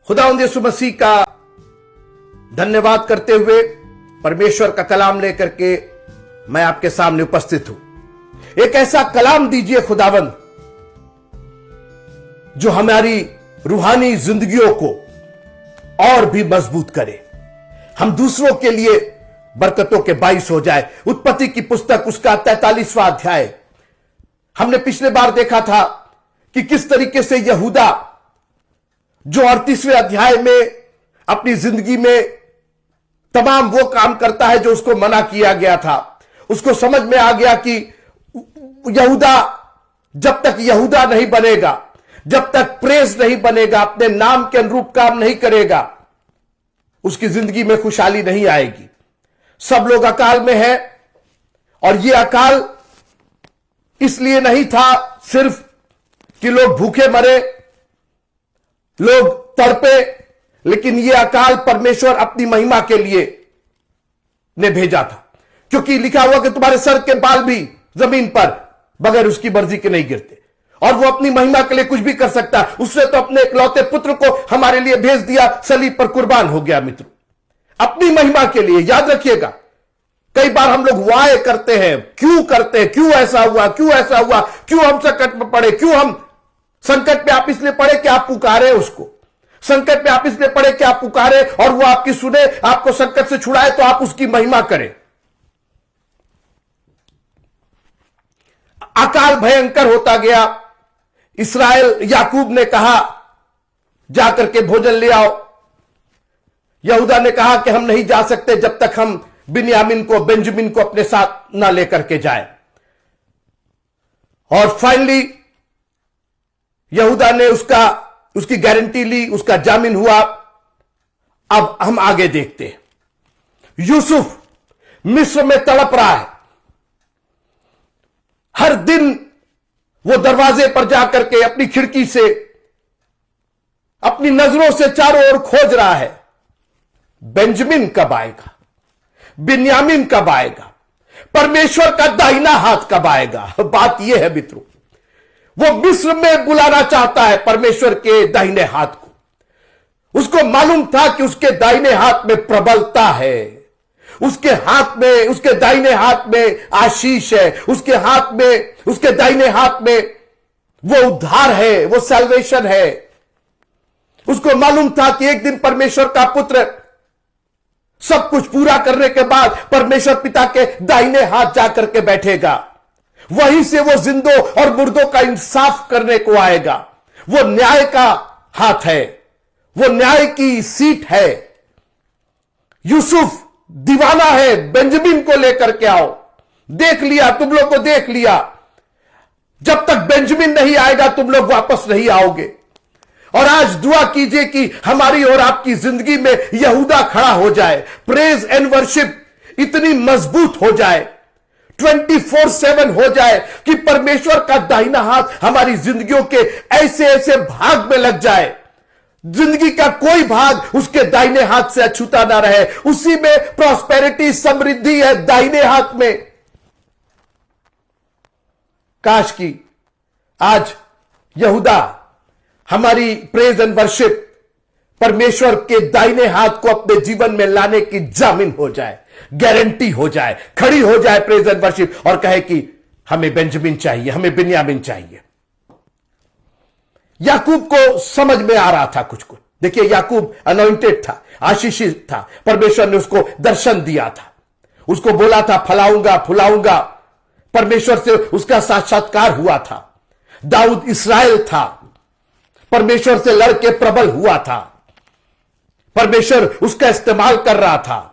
खुदावंद यीशु मसीह का धन्यवाद करते हुए परमेश्वर का कलाम लेकर के मैं आपके सामने उपस्थित हूं। एक ऐसा कलाम दीजिए खुदावंद जो हमारी रूहानी जिंदगियों को और भी मजबूत करे, हम दूसरों के लिए बरकतों के बाइस हो जाए। उत्पत्ति की पुस्तक उसका 43वां अध्याय हमने पिछले बार देखा था कि किस तरीके से यहूदा जो 38वें अध्याय में अपनी जिंदगी में तमाम वो काम करता है जो उसको मना किया गया था। उसको समझ में आ गया कि यहूदा जब तक यहूदा नहीं बनेगा, जब तक प्रेस नहीं बनेगा, अपने नाम के अनुरूप काम नहीं करेगा, उसकी जिंदगी में खुशहाली नहीं आएगी। सब लोग अकाल में हैं और यह अकाल इसलिए नहीं था सिर्फ कि लोग भूखे मरे, लोग तड़पे, लेकिन यह अकाल परमेश्वर अपनी महिमा के लिए ने भेजा था, क्योंकि लिखा हुआ कि तुम्हारे सर के बाल भी जमीन पर बगैर उसकी मर्जी के नहीं गिरते, और वो अपनी महिमा के लिए कुछ भी कर सकता है। उसने तो अपने इकलौते पुत्र को हमारे लिए भेज दिया, सलीब पर कुर्बान हो गया। मित्रों, अपनी महिमा के लिए याद रखिएगा। कई बार हम लोग वाय करते हैं, क्यों करते हैं, क्यों ऐसा हुआ, क्यों ऐसा हुआ, क्यों हम संकट में पड़े, क्यों हम संकट में आप इसलिए पड़े कि आप पुकारे उसको, संकट में आप इसलिए पड़े कि आप पुकारे और वो आपकी सुने, आपको संकट से छुड़ाए तो आप उसकी महिमा करें। अकाल भयंकर होता गया। इस्राएल, याकूब ने कहा जाकर के भोजन ले आओ। यहूदा ने कहा कि हम नहीं जा सकते जब तक हम बेंजामिन को अपने साथ ना लेकर के जाए। और फाइनली यहूदा ने उसकी गारंटी ली, उसका जामीन हुआ। अब हम आगे देखते हैं। यूसुफ मिस्र में तड़प रहा है। हर दिन वो दरवाजे पर जाकर के अपनी खिड़की से, अपनी नजरों से चारों ओर खोज रहा है, बेंजामिन कब आएगा, बिन्यामीन कब आएगा, परमेश्वर का दाहिना हाथ कब आएगा। बात यह है मित्रों, वो मिस्र में बुलाना चाहता है परमेश्वर के दाहिने हाथ को। उसको मालूम था कि उसके दाहिने हाथ में प्रबलता है, उसके हाथ में, उसके दाहिने हाथ में आशीष है, उसके हाथ में, उसके दाहिने हाथ में वो उद्धार है, वो सैल्वेशन है। उसको मालूम था कि एक दिन परमेश्वर का पुत्र सब कुछ पूरा करने के बाद परमेश्वर पिता के दाहिने हाथ जाकर के बैठेगा। वहीं से वो जिंदों और मुर्दों का इंसाफ करने को आएगा। वो न्याय का हाथ है, वो न्याय की सीट है। यूसुफ दीवाना है, बेंजामिन को लेकर के आओ। देख लिया, तुम लोग को देख लिया, जब तक बेंजामिन नहीं आएगा तुम लोग वापस नहीं आओगे। और आज दुआ कीजिए कि हमारी और आपकी जिंदगी में यहूदा खड़ा हो जाए, प्रेज एंड वर्शिप इतनी मजबूत हो जाए, 24/7 हो जाए कि परमेश्वर का दाहिना हाथ हमारी जिंदगियों के ऐसे ऐसे भाग में लग जाए, जिंदगी का कोई भाग उसके दाहिने हाथ से अछूता ना रहे। उसी में प्रॉस्पेरिटी, समृद्धि है, दाहिने हाथ में। काश की आज यहूदा हमारी प्रेज एंड वर्शिप परमेश्वर के दाहिने हाथ को अपने जीवन में लाने की जामीन हो जाए, गारंटी हो जाए, खड़ी हो जाए प्रेज एंड वर्शिप, और कहे कि हमें बेंजामिन चाहिए, हमें बिन्यामीन चाहिए। याकूब को समझ में आ रहा था कुछ कुछ। देखिए, याकूब अनॉइंटेड था, आशीषित था। परमेश्वर ने उसको दर्शन दिया था, उसको बोला था फलाऊंगा फुलाऊंगा। परमेश्वर से उसका साक्षात्कार हुआ था। दाऊद इस्राएल था, परमेश्वर से लड़के प्रबल हुआ था, परमेश्वर उसका इस्तेमाल कर रहा था।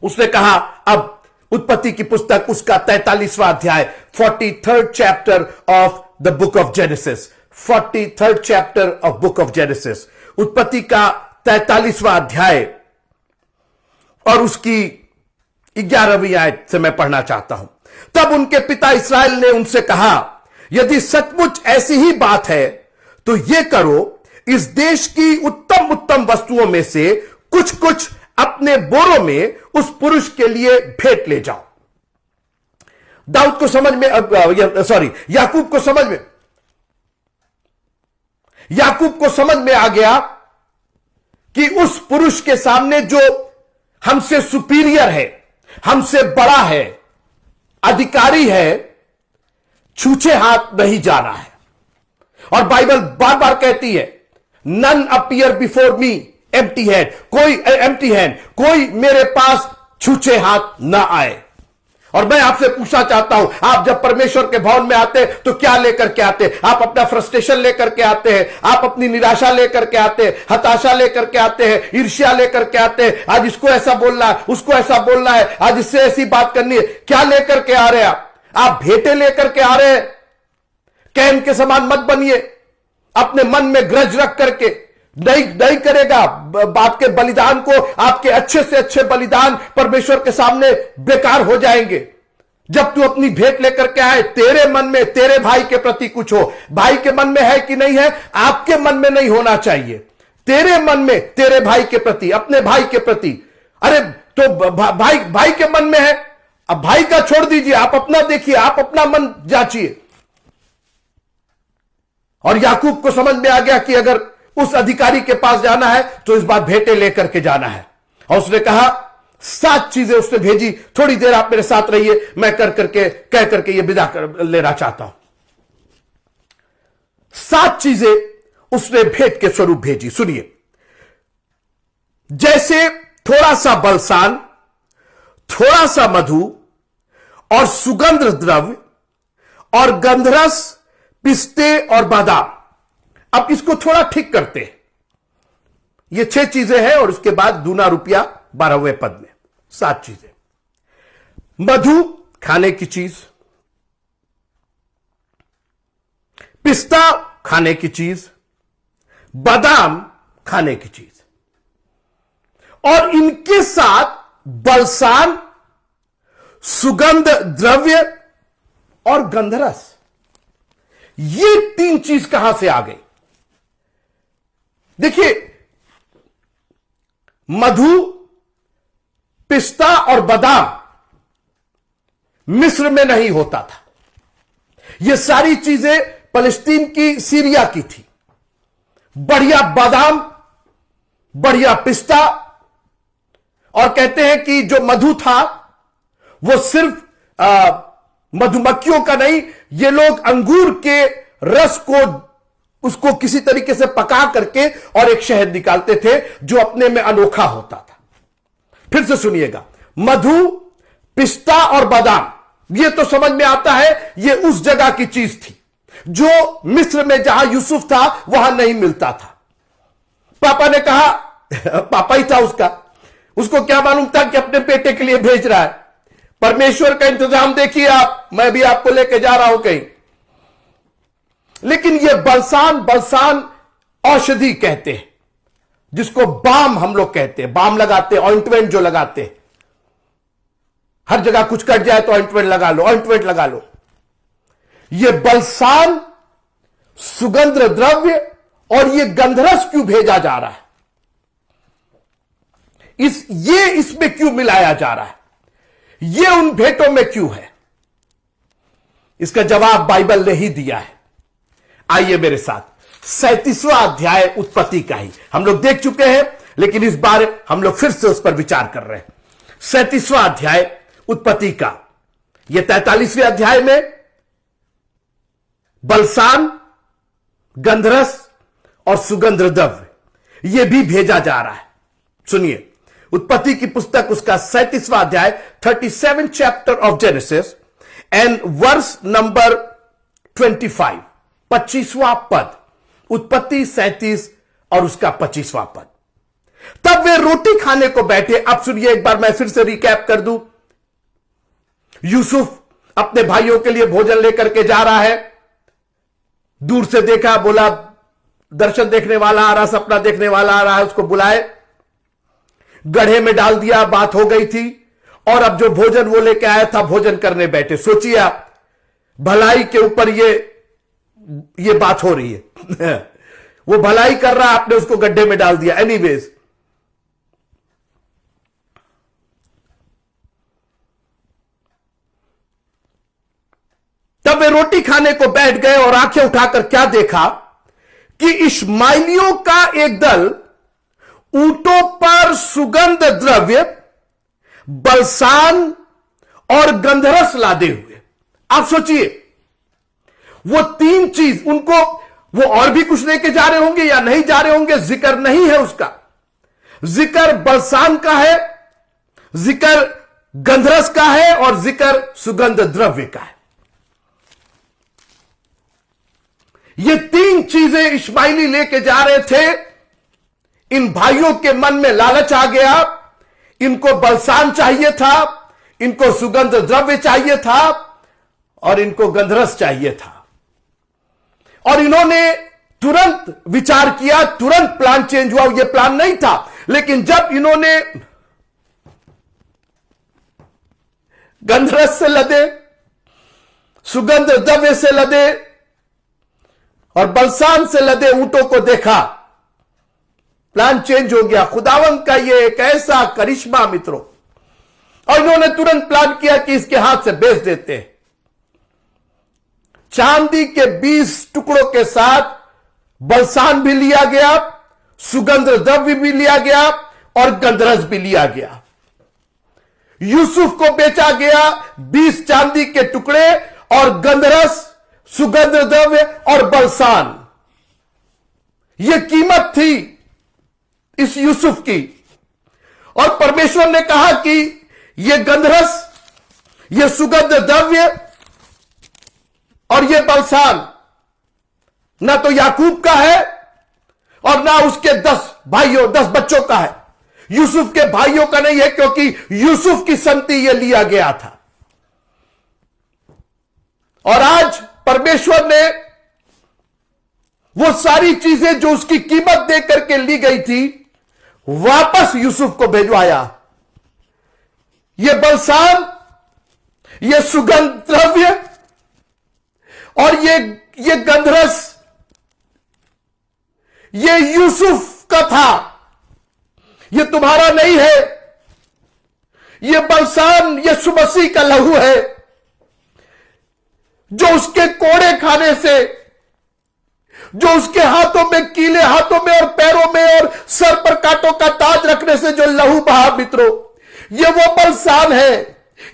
उसने कहा, अब उत्पत्ति की पुस्तक उसका 43वां अध्याय, 43rd chapter of the book of genesis, 43rd chapter of book of genesis, उत्पत्ति का 43वां अध्याय और उसकी 11वीं आयत से मैं पढ़ना चाहता हूं। तब उनके पिता इस्राएल ने उनसे कहा, यदि सचमुच ऐसी ही बात है तो यह करो, इस देश की उत्तम उत्तम वस्तुओं में से कुछ कुछ अपने बोरों में उस पुरुष के लिए भेंट ले जाओ। दाऊद को समझ में, याकूब को समझ में, याकूब को समझ में आ गया कि उस पुरुष के सामने जो हमसे सुपीरियर है, हमसे बड़ा है, अधिकारी है, छूछे हाथ नहीं जाना है। और बाइबल बार बार कहती है, none appear before me empty hand, कोई मेरे पास छूछे हाथ ना आए। और मैं आपसे पूछना चाहता हूं, आप जब परमेश्वर के भवन में आते हैं तो क्या लेकर के आते हैं? आप अपना फ्रस्ट्रेशन लेकर के आते हैं, आप अपनी निराशा लेकर के आते हैं, हताशा लेकर के आते हैं, ईर्ष्या लेकर के आते हैं, आज इसको ऐसा बोलना है, उसको ऐसा बोलना है, आज इससे ऐसी बात करनी है। क्या लेकर के आ रहे हैं आप भेंटें लेकर के आ रहे हैं। कैन के समान मत बनिए, अपने मन में ग्रज रख करके। नहीं करेगा आपके बलिदान को, आपके अच्छे से अच्छे बलिदान परमेश्वर के सामने बेकार हो जाएंगे। जब तू अपनी भेंट लेकर के आए, तेरे मन में तेरे भाई के प्रति कुछ हो। भाई के मन में है कि नहीं है, आपके मन में नहीं होना चाहिए। तेरे मन में तेरे भाई के प्रति, अपने भाई के प्रति, अरे तो भाई के मन में है, अब भाई का छोड़ दीजिए, आप अपना देखिए, आप अपना मन जांचिए। और याकूब को समझ में आ गया कि अगर उस अधिकारी के पास जाना है तो इस बार भेंटें लेकर के जाना है। और उसने कहा, 7 चीजें उसने भेजी, थोड़ी देर आप मेरे साथ रहिए, मैं कह करके ये विदा कर लेना चाहता हूं। 7 चीजें उसने भेंट के स्वरूप भेजी, सुनिए। जैसे थोड़ा सा बलसान, थोड़ा सा मधु और सुगंध द्रव्य और गंधरस, पिस्ते और बादाम। अब इसको थोड़ा ठीक करते हैं। ये 6 चीजें हैं और उसके बाद दूना रुपया 12वें पद में 7 चीजें। मधु खाने की चीज, पिस्ता खाने की चीज, बादाम खाने की चीज, और इनके साथ बलसान, सुगंध द्रव्य और गंधरस। ये 3 चीज कहां से आ गई? देखिए, मधु, पिस्ता और बादाम मिस्र में नहीं होता था। ये सारी चीजें फलस्तीन की, सीरिया की थी। बढ़िया बादाम, बढ़िया पिस्ता, और कहते हैं कि जो मधु था वो सिर्फ मधुमक्खियों का नहीं, ये लोग अंगूर के रस को, उसको किसी तरीके से पका करके और एक शहद निकालते थे जो अपने में अनोखा होता था। फिर से सुनिएगा, मधु, पिस्ता और बादाम, ये तो समझ में आता है ये उस जगह की चीज थी जो मिस्र में जहां यूसुफ था वहां नहीं मिलता था। पापा ने कहा, पापा ही था उसको क्या मालूम था कि अपने बेटे के लिए भेज रहा है। परमेश्वर का इंतजाम देखिए आप, मैं भी आपको लेके जा रहा हूं कहीं। लेकिन ये बलसान औषधि कहते हैं, जिसको बाम हम लोग कहते हैं, बाम लगाते हैं, ऑइंटमेंट जो लगाते हैं। हर जगह कुछ कट जाए तो ऑइंटमेंट लगा लो। ये बलसान, सुगंध द्रव्य और ये गंधरस क्यों भेजा जा रहा है? इसमें क्यों मिलाया जा रहा है? ये उन भेंटों में क्यों है? इसका जवाब बाइबल ने ही दिया है। आइए मेरे साथ, 37वां अध्याय उत्पत्ति का ही हम लोग देख चुके हैं, लेकिन इस बार हम लोग फिर से उस पर विचार कर रहे हैं। 37वां अध्याय उत्पत्ति का, यह 43वें अध्याय में बलसान, गंधरस और सुगंध द्रव्य यह भी भेजा जा रहा है। सुनिए, उत्पत्ति की पुस्तक उसका 37वां अध्याय, 37 chapter of Genesis and verse number 25, 25वां पद। उत्पत्ति 37 और उसका 25वां पद। तब वे रोटी खाने को बैठे। अब सुनिए, एक बार मैं फिर से रिकैप कर दूं। यूसुफ अपने भाइयों के लिए भोजन लेकर के जा रहा है। दूर से देखा, बोला दर्शन देखने वाला आ रहा, सपना देखने वाला आ रहा है, उसको बुलाए, गढ़े में डाल दिया, बात हो गई थी। और अब जो भोजन वो लेके आया था, भोजन करने बैठे। सोचिए आप, भलाई के ऊपर ये बात हो रही है। वो भलाई कर रहा है, आपने उसको गड्ढे में डाल दिया। एनीवेज, तब वे रोटी खाने को बैठ गए और आंखें उठाकर क्या देखा कि इश्माइलियों का एक दल ऊंटों पर सुगंध द्रव्य, बलसान और गंधरस लादे हुए। आप सोचिए, वो तीन चीज उनको, वो और भी कुछ लेके जा रहे होंगे या नहीं जा रहे होंगे, जिक्र नहीं है उसका। जिक्र बलसान का है, जिक्र गंधरस का है और जिक्र सुगंध द्रव्य का है। ये तीन चीजें इश्माइली लेके जा रहे थे। इन भाइयों के मन में लालच आ गया। इनको बलसान चाहिए था, इनको सुगंध द्रव्य चाहिए था और इनको गंधरस चाहिए था। और इन्होंने तुरंत विचार किया, तुरंत प्लान चेंज हुआ। यह प्लान नहीं था, लेकिन जब इन्होंने गंधरस से लदे, सुगंध द्रव्य से लदे और बलसान से लदे ऊंटों को देखा, प्लान चेंज हो गया। खुदावंद का यह एक ऐसा करिश्मा मित्रों। और इन्होंने तुरंत प्लान किया कि इसके हाथ से बेच देते हैं। चांदी के 20 टुकड़ों के साथ बलसान भी लिया गया, सुगंध द्रव्य भी लिया गया और गंधरस भी लिया गया। यूसुफ को बेचा गया 20 चांदी के टुकड़े और गंधरस, सुगंध द्रव्य और बलसान। यह कीमत थी इस यूसुफ की। और परमेश्वर ने कहा कि यह गंधरस, यह सुगंध द्रव्य और यह बलसान ना तो याकूब का है और ना उसके 10 भाइयों, 10 बच्चों का है। यूसुफ के भाइयों का नहीं है, क्योंकि यूसुफ की संपत्ति यह लिया गया था। और आज परमेश्वर ने वो सारी चीजें जो उसकी कीमत दे करके ली गई थी, वापस यूसुफ को भिजवाया। ये बलसान, ये सुगंध द्रव्य और ये गंधरस, ये यूसुफ का था, ये तुम्हारा नहीं है। ये बलसान, ये सुमसी का लहू है, जो उसके कोड़े खाने से, जो उसके हाथों में, कीले हाथों में और पैरों में और सर पर कांटों का ताज रखने से जो लहू बहा मित्रों, ये वो बलसान है,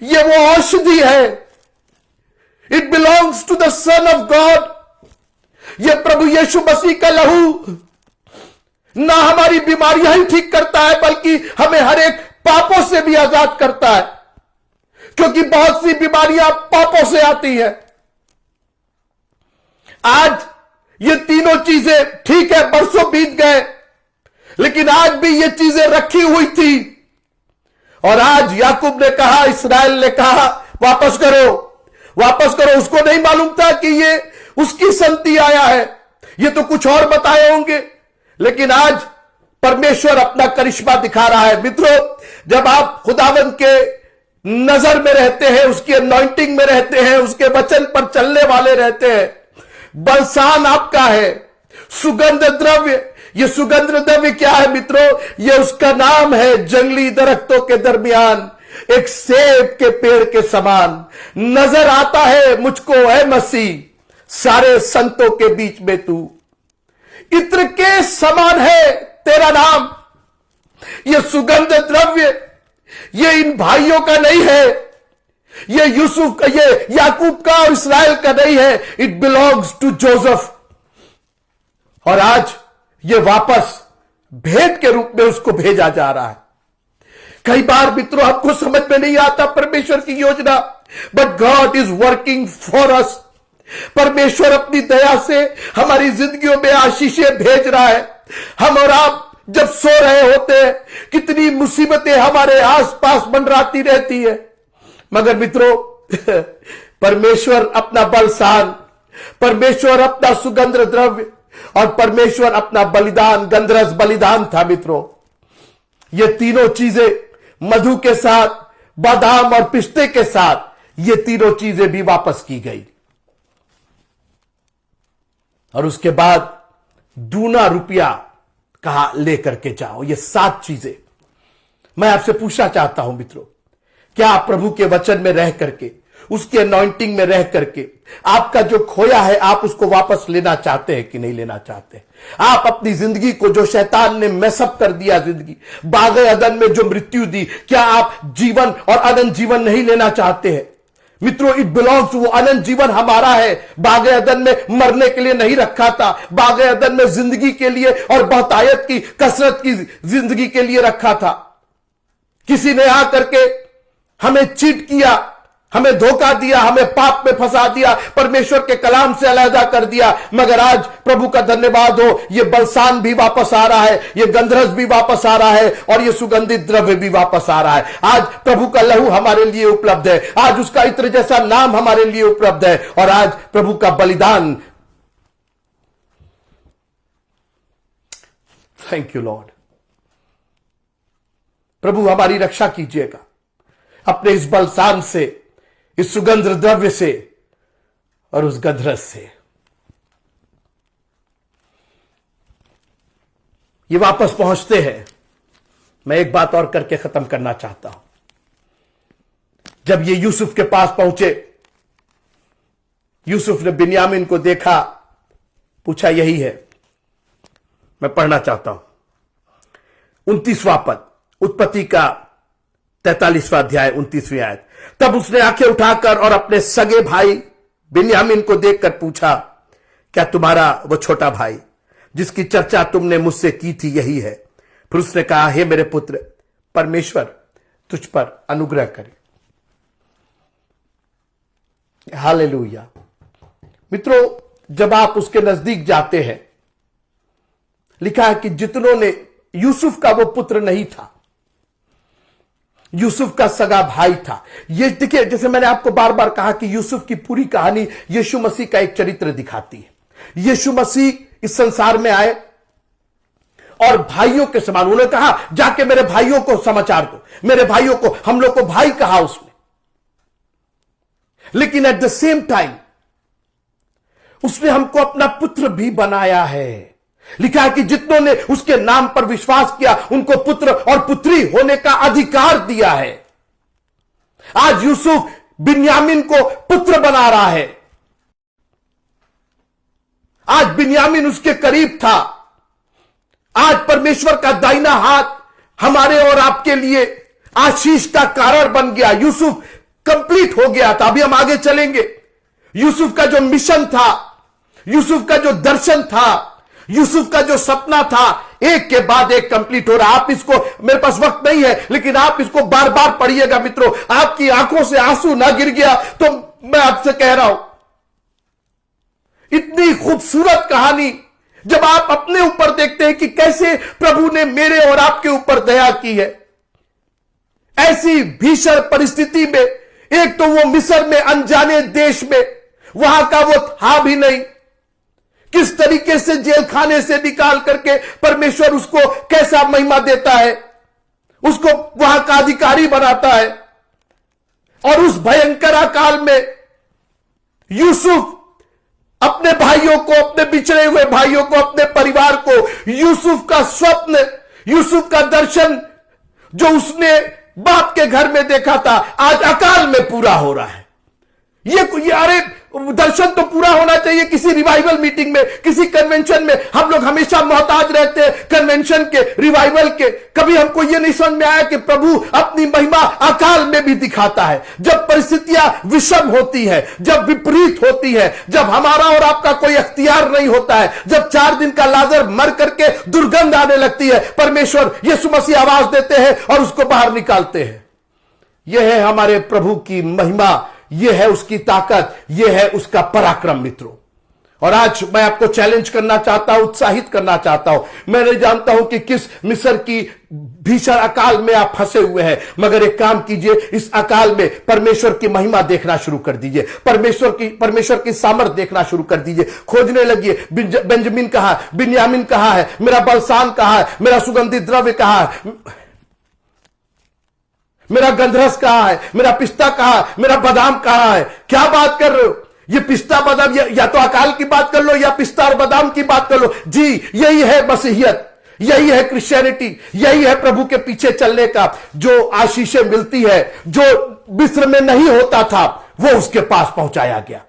ये वो औषधि है। It belongs to the son of God. ये प्रभु यीशु मसीह का लहू ना हमारी बीमारियां ही ठीक करता है, बल्कि हमें हर एक पापों से भी आजाद करता है, क्योंकि बहुत सी बीमारियां पापों से आती हैं। आज ये तीनों चीजें, ठीक है बरसों बीत गए, लेकिन आज भी ये चीजें रखी हुई थी। और आज याकूब ने कहा, इस्राएल ने कहा, वापस करो, वापस करो। उसको नहीं मालूम था कि ये उसकी संपत्ति आया है, ये तो कुछ और बताए होंगे। लेकिन आज परमेश्वर अपना करिश्मा दिखा रहा है। मित्रों, जब आप खुदावंद के नजर में रहते हैं, उसकी अनॉइंटिंग में रहते हैं, उसके वचन पर चलने वाले रहते हैं, बलसान आपका है। सुगंध द्रव्य, ये सुगंध द्रव्य क्या है मित्रों? ये उसका नाम है। जंगली दरख्तों के दरमियान एक सेब के पेड़ के समान नजर आता है मुझको, ऐ मसीह, सारे संतों के बीच में तू। इत्र के समान है तेरा नाम। ये सुगंध द्रव्य, ये इन भाइयों का नहीं है, ये यूसुफ का, ये याकूब का और इस्राएल का नहीं है। It belongs to Joseph. और आज ये वापस भेंट के रूप में उसको भेजा जा रहा है। कई बार मित्रों आपको समझ में नहीं आता परमेश्वर की योजना, but God is working for us. परमेश्वर अपनी दया से हमारी जिंदगियों में आशीषें भेज रहा है। हम और आप जब सो रहे होते हैं, कितनी मुसीबतें हमारे आसपास मंडराती रहती है, मगर मित्रों परमेश्वर अपना बलसान, परमेश्वर अपना सुगंध द्रव्य और परमेश्वर अपना बलिदान, गंधरस बलिदान था मित्रों। ये तीनों चीजें मधु के साथ, बादाम और पिस्ते के साथ, ये तीनों चीजें भी वापस की गई। और उसके बाद दूना रुपया कहा लेकर के जाओ। ये 7 चीजें मैं आपसे पूछना चाहता हूं मित्रों, क्या आप प्रभु के वचन में रह करके उसकी अनॉइंटिंग में रह करके आपका जो खोया है आप उसको वापस लेना चाहते हैं कि नहीं लेना चाहते? आप अपनी जिंदगी को जो शैतान ने मैसअप कर दिया, जिंदगी बाग़े अदन में जो मृत्यु दी, क्या आप जीवन और अनंत जीवन नहीं लेना चाहते हैं? मित्रों, इट बिलोंग्स, वो अनंत जीवन हमारा है। बाग़े अदन में मरने के लिए नहीं रखा था, बाग़े अदन में जिंदगी के लिए और बहुतायत की, कसरत की जिंदगी के लिए रखा था। किसी ने आकर के हमें चीट किया, हमें धोखा दिया, हमें पाप में फंसा दिया, परमेश्वर के कलाम से अलहदा कर दिया। मगर आज प्रभु का धन्यवाद हो, ये बलसान भी वापस आ रहा है, ये गंधरस भी वापस आ रहा है और ये सुगंधित द्रव्य भी वापस आ रहा है। आज प्रभु का लहू हमारे लिए उपलब्ध है, आज उसका इत्र जैसा नाम हमारे लिए उपलब्ध है और आज प्रभु का बलिदान। Thank you Lord. प्रभु हमारी रक्षा कीजिएगा अपने इस बलसान से, इस सुगंध द्रव्य से और उस गंधरस से। ये वापस पहुंचते हैं। मैं एक बात और करके खत्म करना चाहता हूं। जब ये यूसुफ के पास पहुंचे, यूसुफ ने बिन्यामीन को देखा, पूछा यही है। मैं पढ़ना चाहता हूं 29वां पद, उत्पत्ति का 43वां अध्याय 29वीं आयत। तब उसने आंखें उठाकर और अपने सगे भाई बिन्यामीन को देखकर पूछा, क्या तुम्हारा वो छोटा भाई जिसकी चर्चा तुमने मुझसे की थी यही है? फिर उसने कहा, हे मेरे पुत्र, परमेश्वर तुझ पर अनुग्रह करे। हालेलुया। मित्रों, जब आप उसके नजदीक जाते हैं, लिखा है कि जितनों ने, यूसुफ का वो पुत्र नहीं था, यूसुफ का सगा भाई था। ये देखिए, जैसे मैंने आपको बार बार कहा कि यूसुफ की पूरी कहानी यीशु मसीह का एक चरित्र दिखाती है। यीशु मसीह इस संसार में आए और भाइयों के समान, उन्होंने कहा जाके मेरे भाइयों को समाचार दो, मेरे भाइयों को, हम लोग को भाई कहा उसने। लेकिन एट द सेम टाइम उसने हमको अपना पुत्र भी बनाया है। लिखा है कि जितनों ने उसके नाम पर विश्वास किया उनको पुत्र और पुत्री होने का अधिकार दिया है। आज यूसुफ बिन्यामीन को पुत्र बना रहा है। आज बिन्यामीन उसके करीब था। आज परमेश्वर का दाहिना हाथ हमारे और आपके लिए आशीष का कारण बन गया। यूसुफ कंप्लीट हो गया था। अभी हम आगे चलेंगे। यूसुफ का जो मिशन था, यूसुफ का जो दर्शन था, यूसुफ का जो सपना था, एक के बाद एक कंप्लीट हो रहा। आप इसको, मेरे पास वक्त नहीं है, लेकिन आप इसको बार बार पढ़िएगा मित्रों। आपकी आंखों से आंसू ना गिर गया तो मैं आपसे कह रहा हूं, इतनी खूबसूरत कहानी जब आप अपने ऊपर देखते हैं कि कैसे प्रभु ने मेरे और आपके ऊपर दया की है। ऐसी भीषण परिस्थिति में, एक तो वो मिस्र में, अनजाने देश में, वहां का वो था भी नहीं, किस तरीके से जेल खाने से निकाल करके परमेश्वर उसको कैसा महिमा देता है, उसको वहां का अधिकारी बनाता है। और उस भयंकर अकाल में यूसुफ अपने भाइयों को, अपने बिछड़े हुए भाइयों को, अपने परिवार को, यूसुफ का स्वप्न, यूसुफ का दर्शन जो उसने बाप के घर में देखा था, आज अकाल में पूरा हो रहा है। ये अरे दर्शन तो पूरा होना चाहिए किसी रिवाइवल मीटिंग में, किसी कन्वेंशन में। हम लोग हमेशा मोहताज रहते हैं कन्वेंशन के, रिवाइवल के। कभी हमको ये नहीं समझ में आया कि प्रभु अपनी महिमा अकाल में भी दिखाता है। जब परिस्थितियां विषम होती है, जब विपरीत होती है, जब हमारा और आपका कोई अख्तियार नहीं होता है, जब 4 दिन का लाजर मर करके दुर्गंध आने लगती है, परमेश्वर यीशु मसीह आवाज देते हैं और उसको बाहर निकालते हैं। यह है हमारे प्रभु की महिमा, यह है उसकी ताकत, यह है उसका पराक्रम मित्रों। और आज मैं आपको चैलेंज करना चाहता हूं, उत्साहित करना चाहता हूं। मैं नहीं जानता हूं कि किस मिस्र की भीषण अकाल में आप फंसे हुए हैं, मगर एक काम कीजिए, इस अकाल में परमेश्वर की महिमा देखना शुरू कर दीजिए, परमेश्वर की सामर्थ देखना शुरू कर दीजिए। खोजने लगिए, बेंजामिन कहां है, बिन्यामीन कहां है, मेरा बलसान कहां है, मेरा सुगंधित द्रव्य कहां है, मेरा गंधरस कहां है, मेरा पिस्ता कहां है, मेरा बादाम कहां है। क्या बात कर रहे हो? ये पिस्ता बादाम, या तो अकाल की बात कर लो या पिस्ता और बादाम की बात कर लो। जी, यही है मसीहियत, यही है क्रिश्चियनिटी, यही है प्रभु के पीछे चलने का। जो आशीषें मिलती है, जो मिस्र में नहीं होता था, वो उसके पास पहुंचाया गया।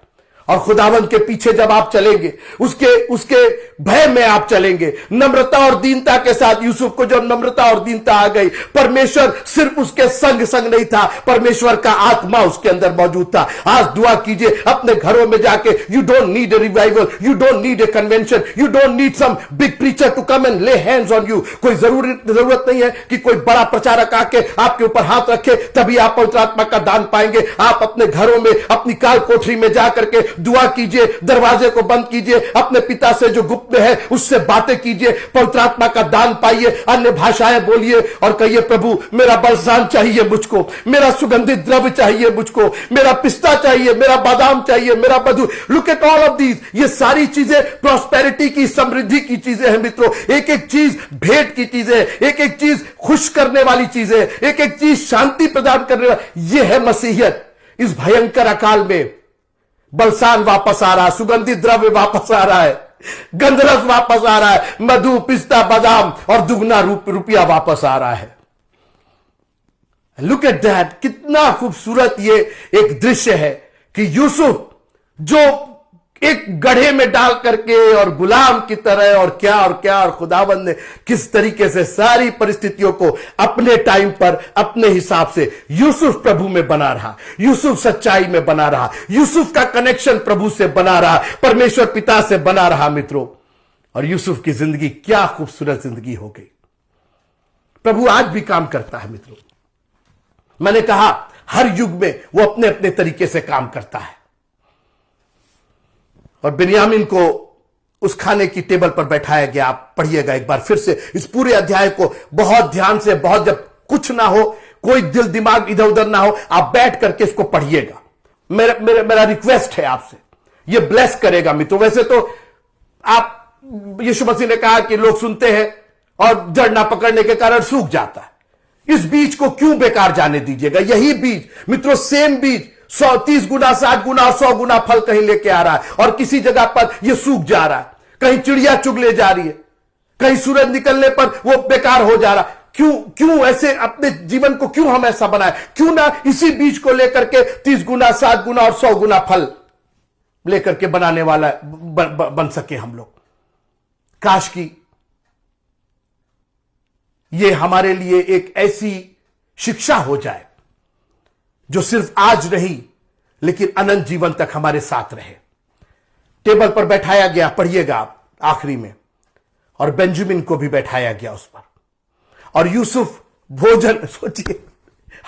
और खुदावंद के पीछे जब आप चलेंगे, उसके उसके भय में आप चलेंगे, नम्रता और दीनता के साथ, यूसुफ को जब नम्रता और दीनता आ गई, परमेश्वर सिर्फ उसके संग संग नहीं था, परमेश्वर का आत्मा उसके अंदर मौजूद था। आज दुआ कीजिए अपने घरों में जाके, you don't need a revival, you don't need a convention, you don't need some big preacher to come and lay hands on you. कोई जरूरत नहीं है कि कोई बड़ा प्रचारक आके आपके ऊपर हाथ रखे तभी आप पवित्र आत्मा का दान पाएंगे। आप अपने घरों में, अपनी काल कोठरी में जाकर के दुआ कीजिए, दरवाजे को बंद कीजिए, अपने पिता से जो गुप्त में है उससे बातें कीजिए, पवित्र आत्मा का दान पाइए, अन्य भाषाएं बोलिए और कहिए, प्रभु मेरा बलसान चाहिए मुझको, मेरा सुगंधित द्रव्य चाहिए मुझको, मेरा पिस्ता चाहिए, मेरा बादाम चाहिए, मेरा मधु। Look at all of these, ये सारी चीजें प्रॉस्पेरिटी की, समृद्धि की चीजें हैं मित्रों। एक एक चीज भेंट की चीजें, एक एक चीज खुश करने वाली चीजें, एक एक चीज शांति प्रदान करने वाली, यह है मसीहियत। इस भयंकर अकाल में बलसान वापस आ रहा है, सुगंधित द्रव्य वापस आ रहा है, गंधरस वापस आ रहा है, मधु, पिस्ता, बादाम और दुगना रुपया वापस आ रहा है। लुक एट दैट, कितना खूबसूरत ये एक दृश्य है कि यूसुफ जो एक गड्ढे में डाल करके और गुलाम की तरह और क्या और खुदावंद ने किस तरीके से सारी परिस्थितियों को अपने टाइम पर, अपने हिसाब से यूसुफ प्रभु में बना रहा, यूसुफ सच्चाई में बना रहा, यूसुफ का कनेक्शन प्रभु से बना रहा, परमेश्वर पिता से बना रहा मित्रों। और यूसुफ की जिंदगी क्या खूबसूरत जिंदगी हो गई। प्रभु आज भी काम करता है मित्रों। मैंने कहा हर युग में वो अपने अपने तरीके से काम करता है। और बिन्यामीन को उस खाने की टेबल पर बैठाया गया। आप पढ़िएगा एक बार फिर से इस पूरे अध्याय को बहुत ध्यान से, बहुत, जब कुछ ना हो, कोई दिल दिमाग इधर उधर ना हो, आप बैठ करके इसको पढ़िएगा। मेरा रिक्वेस्ट है आपसे, ये ब्लेस करेगा मित्रों। वैसे तो आप, यीशु मसीह ने कहा कि लोग सुनते हैं और जड़ ना पकड़ने के कारण सूख जाता है। इस बीज को क्यों बेकार जाने दीजिएगा। यही बीज मित्रों, सेम बीज 130 गुना, 60 गुना और 100 गुना फल कहीं लेके आ रहा है और किसी जगह पर यह सूख जा रहा है, कहीं चिड़िया चुग ले जा रही है, कहीं सूरज निकलने पर वो बेकार हो जा रहा। क्यों ऐसे अपने जीवन को क्यों हम ऐसा बनाए? क्यों ना इसी बीज को लेकर के 30 गुना, 60 गुना और 100 गुना फल लेकर के बनाने वाला बन सके हम लोग। काश की ये हमारे लिए एक ऐसी शिक्षा हो जाए जो सिर्फ आज नहीं लेकिन अनंत जीवन तक हमारे साथ रहे। टेबल पर बैठाया गया, पढ़िएगा आप आखिरी में, और बेंजामिन को भी बैठाया गया उस पर। और यूसुफ भोजन, सोचिए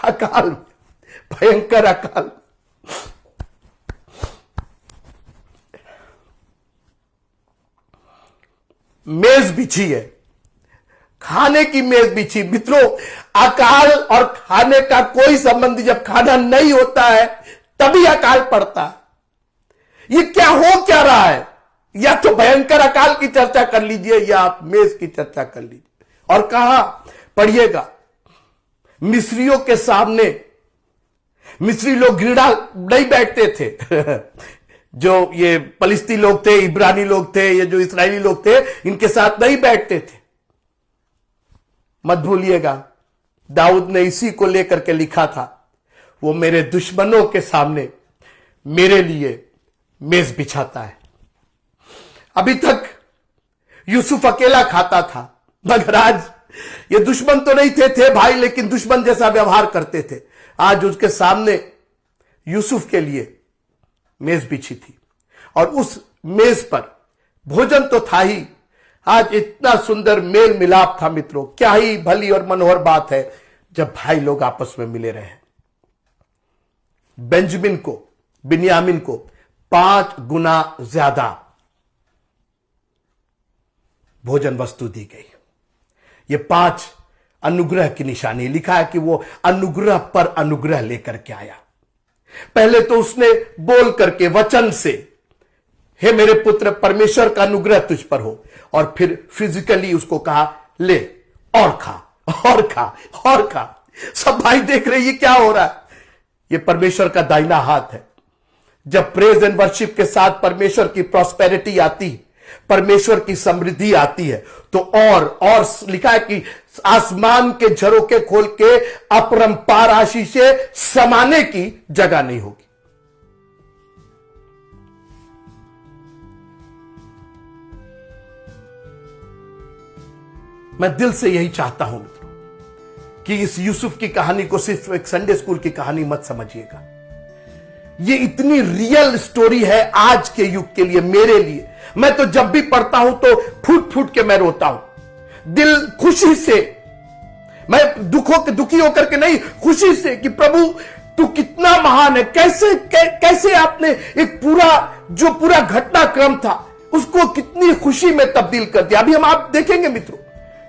अकाल, भयंकर अकाल, मेज बिछी है, खाने की मेज बिछी। मित्रों, अकाल और खाने का कोई संबंध, जब खाना नहीं होता है तभी अकाल पड़ता है। ये क्या रहा है? या तो भयंकर अकाल की चर्चा कर लीजिए या आप मेज की चर्चा कर लीजिए। और कहा, पढ़िएगा, मिस्रियों के सामने, मिस्री लोग घृणा नहीं बैठते थे जो ये फलिस्ती लोग थे, इब्रानी लोग थे, ये जो इस्राएली लोग थे, इनके साथ नहीं बैठते थे। मत भूलिएगा, दाऊद ने इसी को लेकर के लिखा था, वो मेरे दुश्मनों के सामने मेरे लिए मेज बिछाता है। अभी तक यूसुफ अकेला खाता था, मगर आज ये दुश्मन तो नहीं थे भाई, लेकिन दुश्मन जैसा व्यवहार करते थे। आज उसके सामने यूसुफ के लिए मेज बिछी थी और उस मेज पर भोजन तो था ही, आज इतना सुंदर मेल मिलाप था मित्रों। क्या ही भली और मनोहर बात है जब भाई लोग आपस में मिले रहे। बिन्यामीन को 5 गुना ज्यादा भोजन वस्तु दी गई। ये 5 अनुग्रह की निशानी। लिखा है कि वो अनुग्रह पर अनुग्रह लेकर के आया। पहले तो उसने बोल करके, वचन से, हे मेरे पुत्र, परमेश्वर का अनुग्रह तुझ पर हो, और फिर फिजिकली उसको कहा, ले और खा और खा और खा। सब भाई देख रहे ये क्या हो रहा है। ये परमेश्वर का दाहिना हाथ है। जब प्रेज एंड वर्शिप के साथ परमेश्वर की प्रॉस्पेरिटी आती है, परमेश्वर की समृद्धि आती है, तो और लिखा है कि आसमान के झरोके खोल के अपरंपार आशीष से समाने की जगह नहीं होगी। मैं दिल से यही चाहता हूं मित्रों कि इस यूसुफ की कहानी को सिर्फ एक संडे स्कूल की कहानी मत समझिएगा। ये इतनी रियल स्टोरी है आज के युग के लिए, मेरे लिए। मैं तो जब भी पढ़ता हूं तो फूट फूट के मैं रोता हूं, दिल खुशी से। मैं दुखी होकर के नहीं, खुशी से कि प्रभु तू कितना महान है। कैसे आपने एक पूरा घटनाक्रम था उसको कितनी खुशी में तब्दील कर दिया। अभी हम आप देखेंगे मित्रों,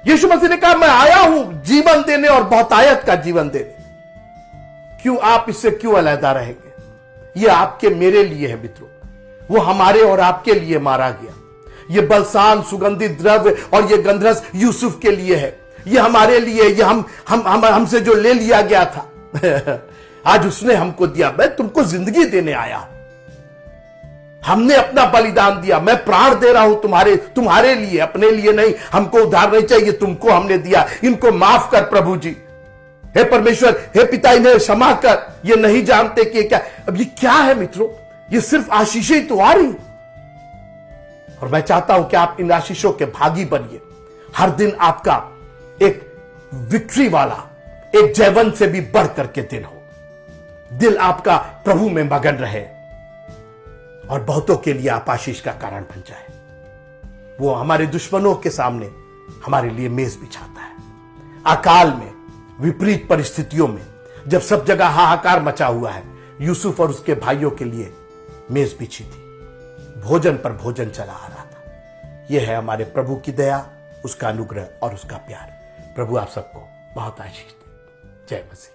यीशु मसीह ने कहा मैं आया हूं जीवन देने और बहुतायत का जीवन देने। क्यों आप इससे क्यों अलहदा रहेंगे? ये आपके मेरे लिए है मित्रों, वो हमारे और आपके लिए मारा गया। ये बलसान सुगंधित द्रव्य और ये गंधरस यूसुफ के लिए है, ये हमारे लिए, ये हमसे जो ले लिया गया था आज उसने हमको दिया। मैं तुमको जिंदगी देने आया हूं, हमने अपना बलिदान दिया। मैं प्राण दे रहा हूं तुम्हारे लिए, अपने लिए नहीं। हमको उद्धार नहीं चाहिए, तुमको हमने दिया। इनको माफ कर प्रभु जी, हे परमेश्वर, हे पिता, इन्हें क्षमा कर, ये नहीं जानते कि क्या। अब ये क्या है मित्रों? ये सिर्फ आशीषें तो आ रही, और मैं चाहता हूं कि आप इन आशीषों के भागी बनिए। हर दिन आपका एक विक्ट्री वाला, एक जयवंत से भी बढ़ करके दिन हो। दिल आपका प्रभु में मगन रहे और बहुतों के लिए आप आशीष का कारण बन जाए। वो हमारे दुश्मनों के सामने हमारे लिए मेज बिछाता है। अकाल में, विपरीत परिस्थितियों में, जब सब जगह हाहाकार मचा हुआ है, यूसुफ और उसके भाइयों के लिए मेज बिछी थी, भोजन पर भोजन चला आ रहा था। यह है हमारे प्रभु की दया, उसका अनुग्रह और उसका प्यार। प्रभु आप सबको बहुत आशीष दे। जय मसीह।